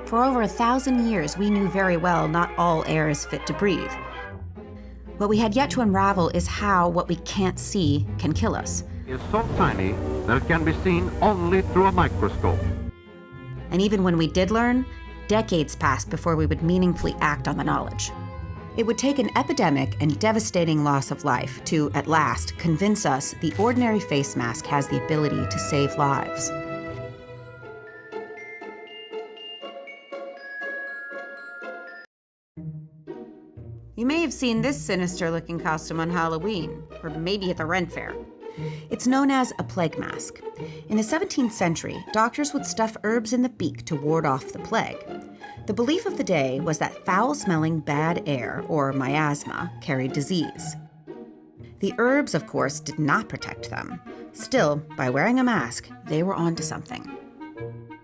For over 1,000 years, we knew very well not all air is fit to breathe. What we had yet to unravel is how what we can't see can kill us. Is so tiny that it can be seen only through a microscope. And even when we did learn, decades passed before we would meaningfully act on the knowledge. It would take an epidemic and devastating loss of life to, at last, convince us the ordinary face mask has the ability to save lives. You may have seen this sinister-looking costume on Halloween, or maybe at the Rent Fair. It's known as a plague mask. In the 17th century, doctors would stuff herbs in the beak to ward off the plague. The belief of the day was that foul-smelling bad air, or miasma, carried disease. The herbs, of course, did not protect them. Still, by wearing a mask, they were onto something.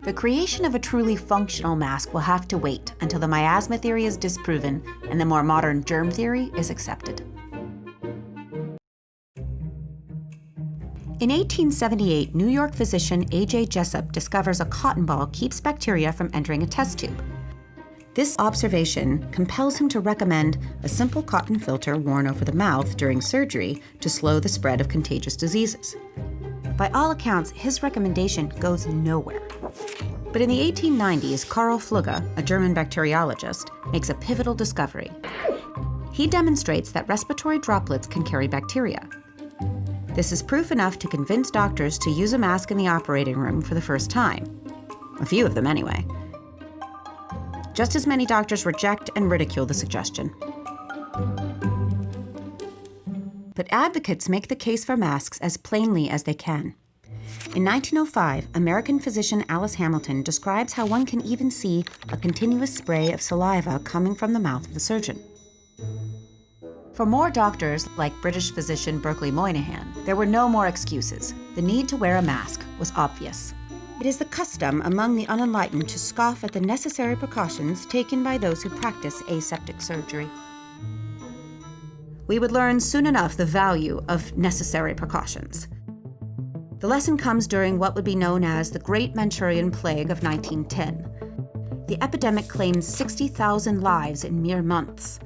The creation of a truly functional mask will have to wait until the miasma theory is disproven and the more modern germ theory is accepted. In 1878, New York physician A.J. Jessup discovers a cotton ball keeps bacteria from entering a test tube. This observation compels him to recommend a simple cotton filter worn over the mouth during surgery to slow the spread of contagious diseases. By all accounts, his recommendation goes nowhere. But in the 1890s, Karl Flügge, a German bacteriologist, makes a pivotal discovery. He demonstrates that respiratory droplets can carry bacteria. This is proof enough to convince doctors to use a mask in the operating room for the first time. A few of them, anyway. Just as many doctors reject and ridicule the suggestion. But advocates make the case for masks as plainly as they can. In 1905, American physician Alice Hamilton describes how one can even see a continuous spray of saliva coming from the mouth of the surgeon. For more doctors, like British physician Berkeley Moynihan, there were no more excuses. The need to wear a mask was obvious. It is the custom among the unenlightened to scoff at the necessary precautions taken by those who practice aseptic surgery. We would learn soon enough the value of necessary precautions. The lesson comes during what would be known as the Great Manchurian Plague of 1910. The epidemic claimed 60,000 lives in mere months.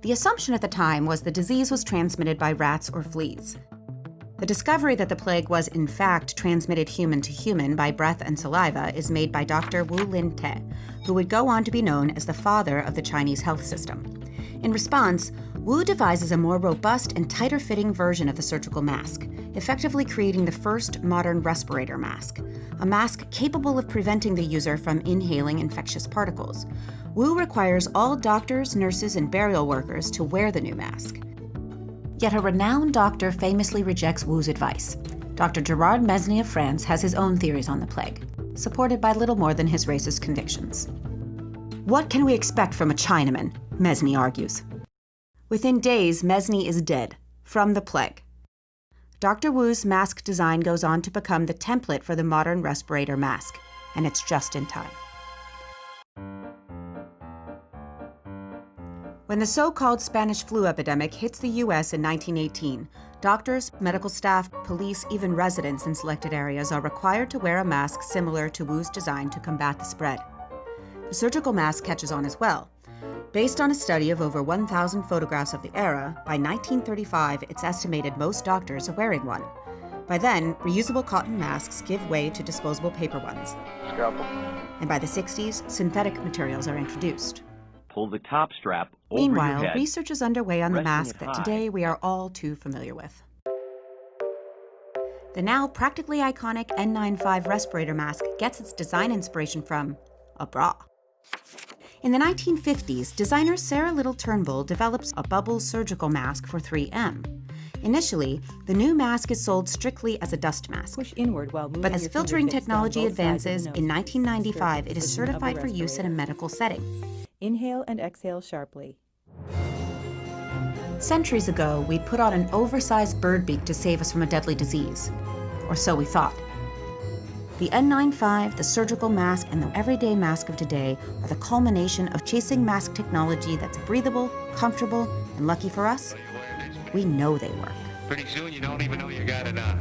The assumption at the time was the disease was transmitted by rats or fleas. The discovery that the plague was in fact transmitted human to human by breath and saliva is made by Dr. Wu Lin-te, who would go on to be known as the father of the Chinese health system. In response, Wu devises a more robust and tighter-fitting version of the surgical mask, effectively creating the first modern respirator mask, a mask capable of preventing the user from inhaling infectious particles. Wu requires all doctors, nurses, and burial workers to wear the new mask. Yet a renowned doctor famously rejects Wu's advice. Dr. Gerard Mesny of France has his own theories on the plague, supported by little more than his racist convictions. What can we expect from a Chinaman? Mesny argues. Within days, Mesny is dead, from the plague. Dr. Wu's mask design goes on to become the template for the modern respirator mask, and it's just in time. When the so-called Spanish flu epidemic hits the U.S. in 1918, doctors, medical staff, police, even residents in selected areas are required to wear a mask similar to Wu's design to combat the spread. The surgical mask catches on as well. Based on a study of over 1,000 photographs of the era, by 1935 it's estimated most doctors are wearing one. By then, reusable cotton masks give way to disposable paper ones. Scalpel. And by the 60s, synthetic materials are introduced. Pull the top strap over your Meanwhile, head. research is underway on the Resting mask it that high. today we are all too familiar with. The now practically iconic N95 respirator mask gets its design inspiration from a bra. In the 1950s, designer Sarah Little Turnbull develops a bubble surgical mask for 3M. Initially, the new mask is sold strictly as a dust mask. Push inward while moving But as your filtering fingertips down technology both sides of the advances, nose. in 1995 it is Position of the certified for use in a respirator. medical setting. Inhale and exhale sharply. Centuries ago, we'd put on an oversized bird beak to save us from a deadly disease. Or so we thought. The N95, the surgical mask, and the everyday mask of today are the culmination of chasing mask technology that's breathable, comfortable, and lucky for us, we know they work. Pretty soon you don't even know you got it on.